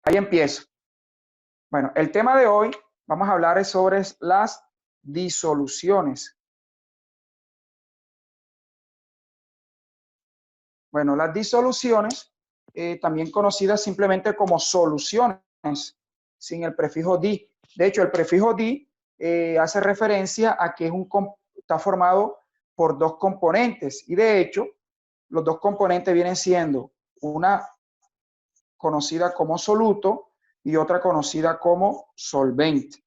Ahí empiezo. Bueno, el tema de hoy vamos a hablar sobre las disoluciones. Bueno, las disoluciones, también conocidas simplemente como soluciones, sin el prefijo di. De hecho, el prefijo di hace referencia a que está formado por dos componentes. Y de hecho, los dos componentes vienen siendo una conocida como soluto y otra conocida como solvente.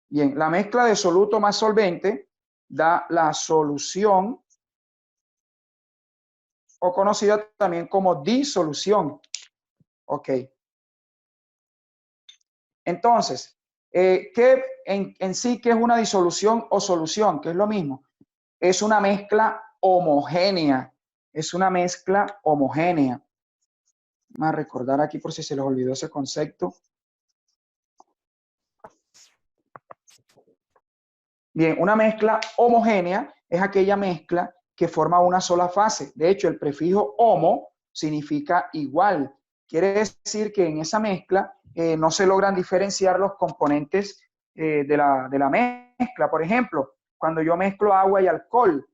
Bien, la mezcla de soluto más solvente da la solución, o conocida también como disolución. Ok. Entonces, ¿qué en sí qué es una disolución o solución? ¿Qué es lo mismo? Es una mezcla homogénea. Es una mezcla homogénea. Vamos a recordar aquí por si se les olvidó ese concepto. Bien, una mezcla homogénea es aquella mezcla que forma una sola fase. De hecho, el prefijo homo significa igual. Quiere decir que en esa mezcla no se logran diferenciar los componentes de la mezcla. Por ejemplo, cuando yo mezclo agua y alcohol,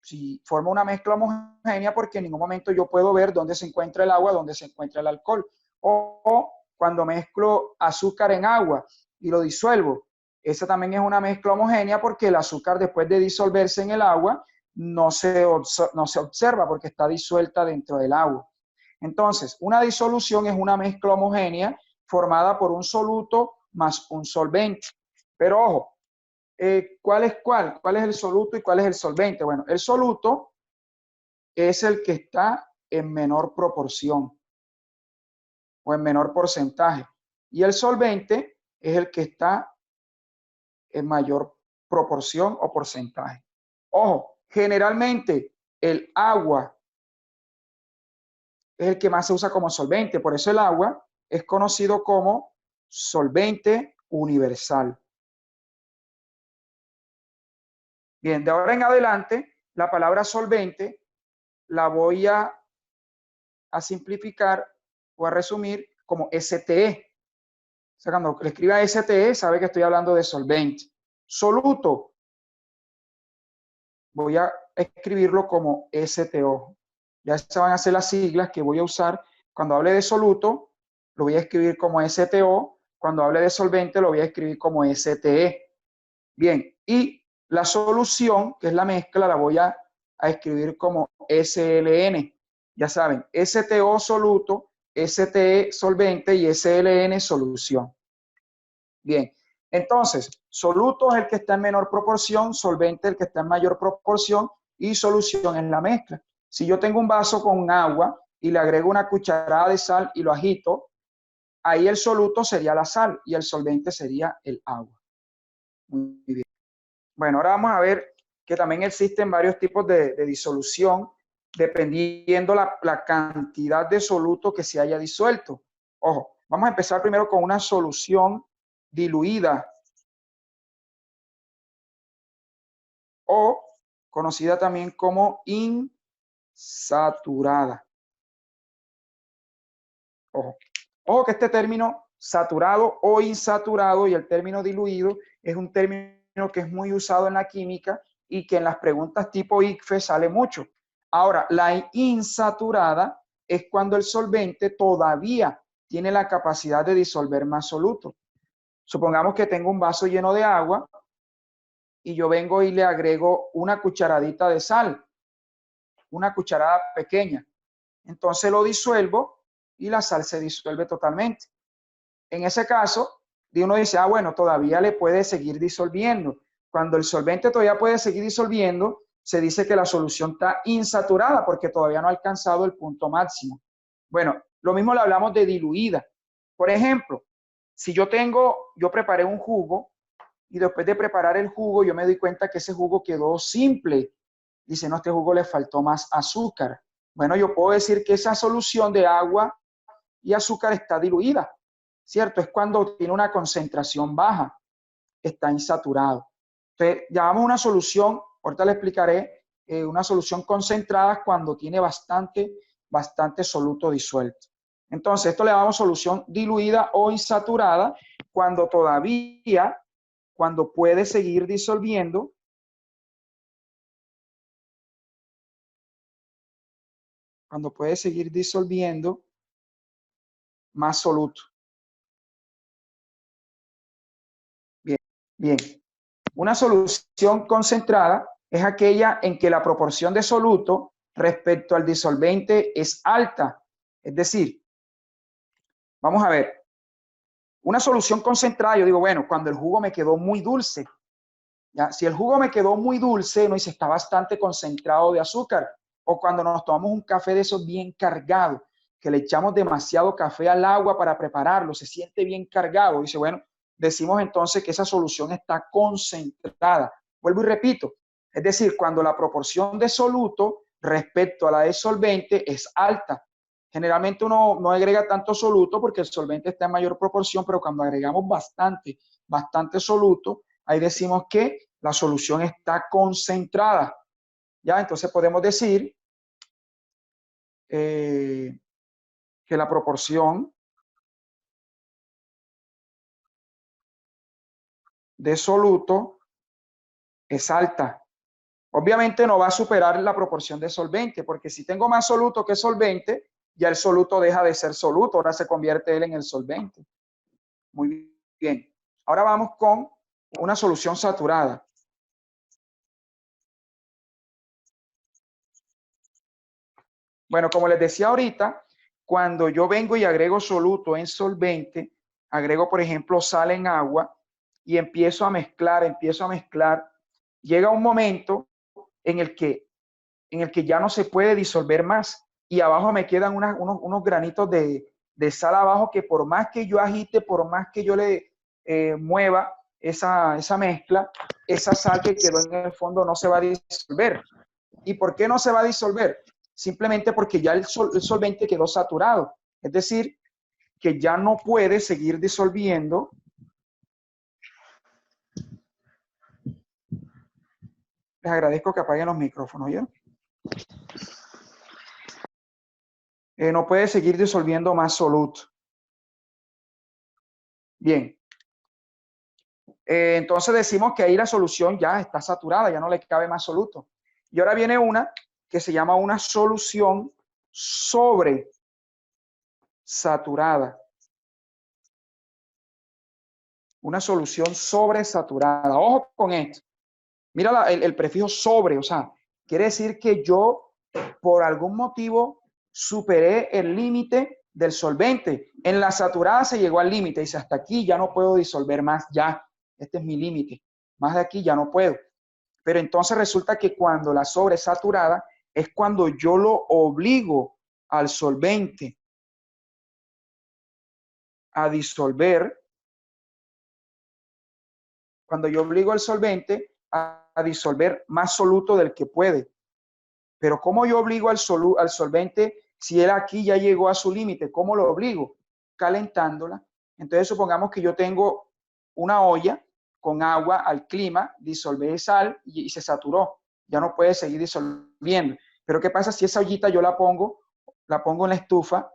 si formo una mezcla homogénea porque en ningún momento yo puedo ver dónde se encuentra el agua, dónde se encuentra el alcohol. O cuando mezclo azúcar en agua y lo disuelvo, esa también es una mezcla homogénea porque el azúcar, después de disolverse en el agua, no se observa porque está disuelta dentro del agua. Entonces, una disolución es una mezcla homogénea formada por un soluto más un solvente. Pero ojo, ¿cuál es cuál? ¿Cuál es el soluto y cuál es el solvente? Bueno, el soluto es el que está en menor proporción o en menor porcentaje. Y el solvente es el que está en mayor proporción o porcentaje. Ojo, generalmente el agua es el que más se usa como solvente, por eso el agua es conocido como solvente universal. Bien, de ahora en adelante, la palabra solvente la voy a simplificar o a resumir como STE. O sea, cuando le escriba STE, sabe que estoy hablando de solvente. Soluto, voy a escribirlo como STO. Ya se van a hacer las siglas que voy a usar. Cuando hable de soluto, lo voy a escribir como STO. Cuando hable de solvente, lo voy a escribir como STE. Bien, y la solución, que es la mezcla, la voy a escribir como SLN. Ya saben, STO soluto, STE solvente y SLN solución. Bien, entonces, soluto es el que está en menor proporción, solvente el que está en mayor proporción y solución es la mezcla. Si yo tengo un vaso con agua y le agrego una cucharada de sal y lo agito, ahí el soluto sería la sal y el solvente sería el agua. Muy bien. Bueno, ahora vamos a ver que también existen varios tipos de disolución dependiendo la cantidad de soluto que se haya disuelto. Ojo, vamos a empezar primero con una solución diluida o conocida también como insaturada. Ojo, ojo que este término saturado o insaturado y el término diluido es un término que es muy usado en la química y que en las preguntas tipo ICFES sale mucho. Ahora, la insaturada es cuando el solvente todavía tiene la capacidad de disolver más soluto. Supongamos que tengo un vaso lleno de agua y yo vengo y le agrego una cucharadita de sal, una cucharada pequeña. Entonces lo disuelvo y la sal se disuelve totalmente. En ese caso, uno dice, bueno, todavía le puede seguir disolviendo. Cuando el solvente todavía puede seguir disolviendo, se dice que la solución está insaturada porque todavía no ha alcanzado el punto máximo. Bueno, lo mismo le hablamos de diluida. Por ejemplo, si yo preparé un jugo y después de preparar el jugo, yo me doy cuenta que ese jugo quedó simple. Dice, no, este jugo le faltó más azúcar. Bueno, yo puedo decir que esa solución de agua y azúcar está diluida, ¿cierto? Es cuando tiene una concentración baja, está insaturado. Entonces, llamamos una solución, ahorita le explicaré, una solución concentrada cuando tiene bastante soluto disuelto. Entonces, esto le damos solución diluida o insaturada cuando todavía, cuando puede seguir disolviendo, más soluto. Bien, bien. Una solución concentrada es aquella en que la proporción de soluto respecto al disolvente es alta. Es decir, vamos a ver, una solución concentrada, yo digo, bueno, cuando el jugo me quedó muy dulce, ¿ya? Si el jugo me quedó muy dulce, no dice, está bastante concentrado de azúcar, o cuando nos tomamos un café de esos bien cargado, que le echamos demasiado café al agua para prepararlo, se siente bien cargado, dice, bueno, decimos entonces que esa solución está concentrada. Vuelvo y repito, es decir, cuando la proporción de soluto respecto a la de solvente es alta. Generalmente uno no agrega tanto soluto porque el solvente está en mayor proporción, pero cuando agregamos bastante soluto, ahí decimos que la solución está concentrada. ¿Ya? Entonces podemos decir que la proporción de soluto es alta. Obviamente no va a superar la proporción de solvente, porque si tengo más soluto que solvente, ya el soluto deja de ser soluto, ahora se convierte él en el solvente. Muy bien. Ahora vamos con una solución saturada. Bueno, como les decía ahorita, cuando yo vengo y agrego soluto en solvente, agrego, por ejemplo, sal en agua y empiezo a mezclar, llega un momento en el que, ya no se puede disolver más y abajo me quedan unos granitos de sal abajo que por más que yo agite, por más que yo le mueva esa mezcla, esa sal que quedó en el fondo no se va a disolver. ¿Y por qué no se va a disolver? Simplemente porque ya el solvente quedó saturado. Es decir, que ya no puede seguir disolviendo. Les agradezco que apaguen los micrófonos, ¿ya? No puede seguir disolviendo más soluto. Bien. Entonces decimos que ahí la solución ya está saturada, ya no le cabe más soluto. Y ahora viene una que se llama una solución sobresaturada. Una solución sobresaturada. Ojo con esto. Mira el prefijo sobre, o sea, quiere decir que yo por algún motivo superé el límite del solvente. En la saturada se llegó al límite, dice hasta aquí ya no puedo disolver más, ya, este es mi límite, más de aquí ya no puedo. Pero entonces resulta que cuando la sobresaturada es cuando yo lo obligo al solvente a disolver, cuando yo obligo al solvente a disolver más soluto del que puede. Pero ¿cómo yo obligo al solvente si él aquí ya llegó a su límite? ¿Cómo lo obligo? Calentándola. Entonces supongamos que yo tengo una olla con agua al clima, disolví sal y se saturó. Ya no puede seguir disolviendo. Pero ¿qué pasa si esa ollita yo la pongo en la estufa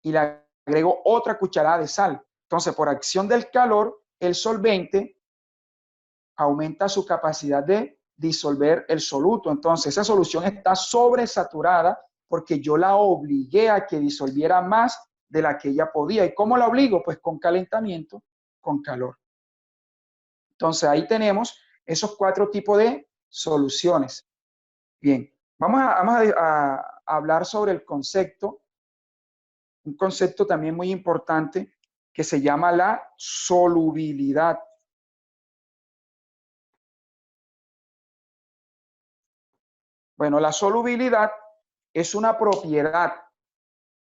y le agrego otra cucharada de sal? Entonces, por acción del calor, el solvente aumenta su capacidad de disolver el soluto. Entonces, esa solución está sobresaturada porque yo la obligué a que disolviera más de la que ella podía. ¿Y cómo la obligo? Pues con calentamiento, con calor. Entonces, ahí tenemos esos 4 tipos de soluciones. Bien, vamos a hablar sobre el concepto, un concepto también muy importante que se llama la solubilidad. Bueno, la solubilidad es una propiedad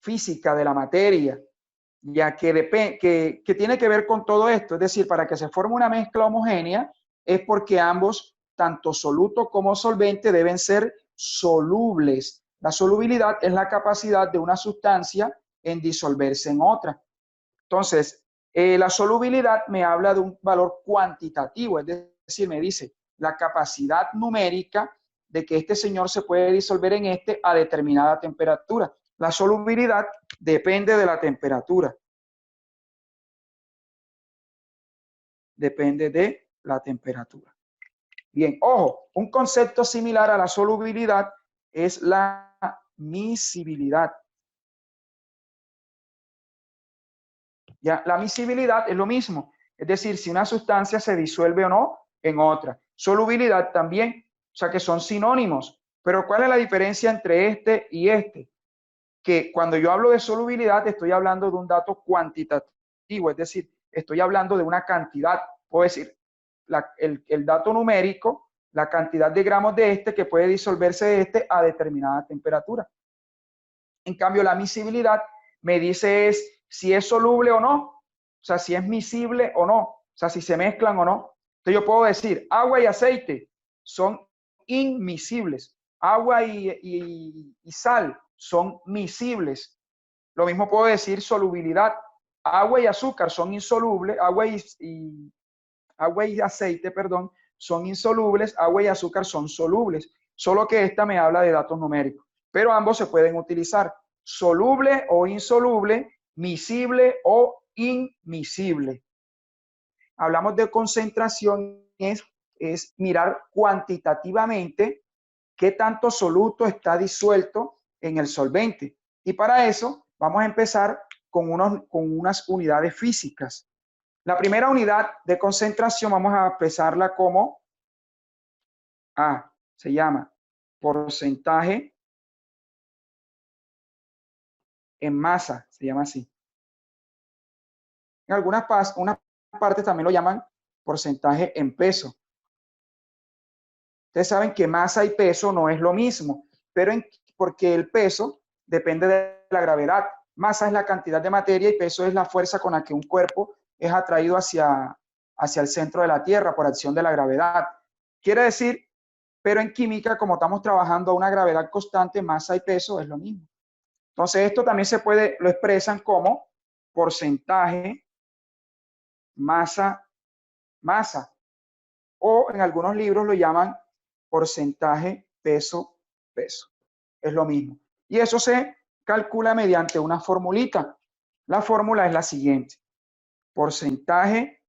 física de la materia, ya que tiene que ver con todo esto. Es decir, para que se forme una mezcla homogénea es porque ambos, tanto soluto como solvente, deben ser solubles. La solubilidad es la capacidad de una sustancia en disolverse en otra. Entonces, la solubilidad me habla de un valor cuantitativo, es decir, me dice la capacidad numérica de que este señor se puede disolver en este a determinada temperatura. La solubilidad depende de la temperatura. Depende de la temperatura. Bien, ojo, un concepto similar a la solubilidad es la miscibilidad. Ya, la miscibilidad es lo mismo, es decir, si una sustancia se disuelve o no en otra. Solubilidad también, o sea que son sinónimos. Pero ¿cuál es la diferencia entre este y este? Que cuando yo hablo de solubilidad estoy hablando de un dato cuantitativo, es decir, estoy hablando de una cantidad. Puedo decir, el dato numérico, la cantidad de gramos de este que puede disolverse de este a determinada temperatura. En cambio, la miscibilidad me dice es si es soluble o no, o sea, si es miscible o no, o sea, si se mezclan o no. Entonces yo puedo decir, agua y aceite son inmiscibles, agua y sal son miscibles. Lo mismo puedo decir solubilidad, agua y azúcar son insolubles, agua y aceite, perdón, son insolubles, agua y azúcar son solubles, solo que esta me habla de datos numéricos, pero ambos se pueden utilizar, soluble o insoluble, miscible o inmiscible. Hablamos de concentración, es mirar cuantitativamente qué tanto soluto está disuelto en el solvente. Y para eso vamos a empezar con unas unidades físicas. La primera unidad de concentración vamos a expresarla como se llama porcentaje en masa, se llama así. En algunas partes también lo llaman porcentaje en peso. Ustedes saben que masa y peso no es lo mismo, pero porque el peso depende de la gravedad. Masa es la cantidad de materia y peso es la fuerza con la que un cuerpo es atraído hacia el centro de la Tierra por acción de la gravedad. Quiere decir, pero en química, como estamos trabajando a una gravedad constante, masa y peso es lo mismo. Entonces, esto también lo expresan como porcentaje masa, masa. O en algunos libros lo llaman porcentaje peso, peso. Es lo mismo. Y eso se calcula mediante una formulita. La fórmula es la siguiente. Porcentaje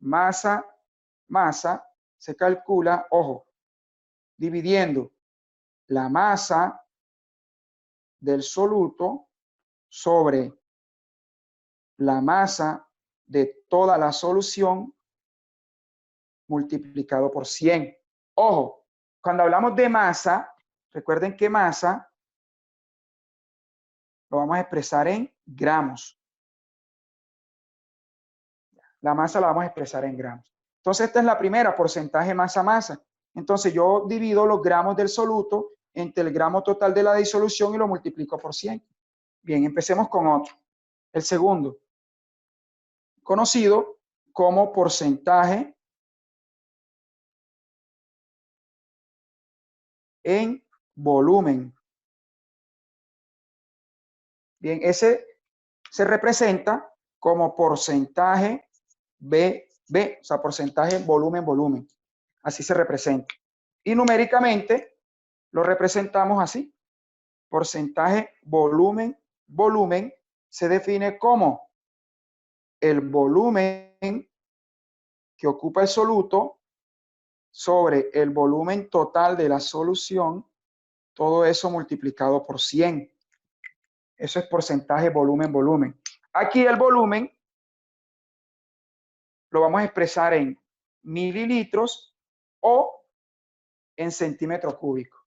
masa, masa se calcula, ojo, dividiendo la masa del soluto sobre la masa de toda la solución multiplicado por 100. Ojo, cuando hablamos de masa, recuerden que masa lo vamos a expresar en gramos. La masa la vamos a expresar en gramos. Entonces, esta es la primera, porcentaje masa-masa. Entonces, yo divido los gramos del soluto entre el gramo total de la disolución y lo multiplico por 100. Bien, empecemos con otro. El segundo, conocido como porcentaje en volumen. Bien, ese se representa como porcentaje B, o sea, porcentaje volumen. Así se representa. Y numéricamente lo representamos así. Porcentaje volumen se define como el volumen que ocupa el soluto sobre el volumen total de la solución, todo eso multiplicado por 100. Eso es porcentaje volumen. Aquí el volumen lo vamos a expresar en mililitros o en centímetros cúbicos.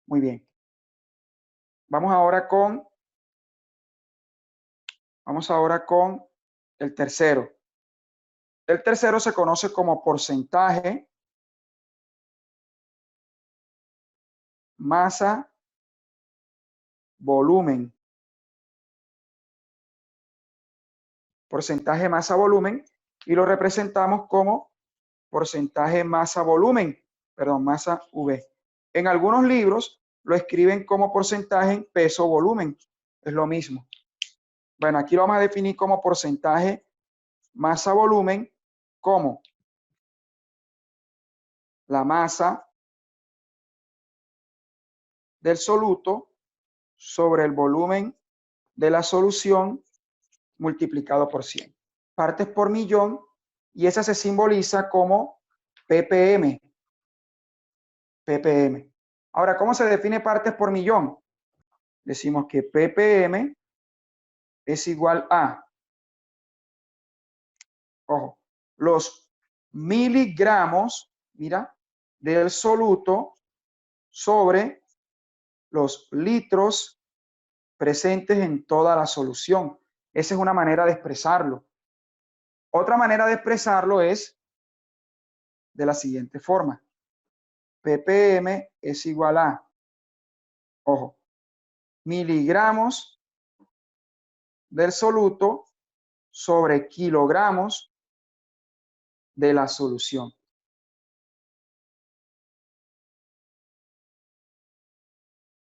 Muy bien. Vamos ahora con el tercero. El tercero se conoce como porcentaje masa volumen. Porcentaje masa volumen y lo representamos como porcentaje masa volumen, masa V. En algunos libros lo escriben como porcentaje peso volumen. Es lo mismo. Bueno, aquí lo vamos a definir como porcentaje masa volumen como la masa del soluto sobre el volumen de la solución multiplicado por 100. Partes por millón, y esa se simboliza como ppm. ppm. Ahora, ¿cómo se define partes por millón? Decimos que ppm es igual a, ojo, los miligramos, mira, del soluto sobre los litros presentes en toda la solución. Esa es una manera de expresarlo. Otra manera de expresarlo es de la siguiente forma. ppm es igual a, ojo, miligramos del soluto sobre kilogramos de la solución.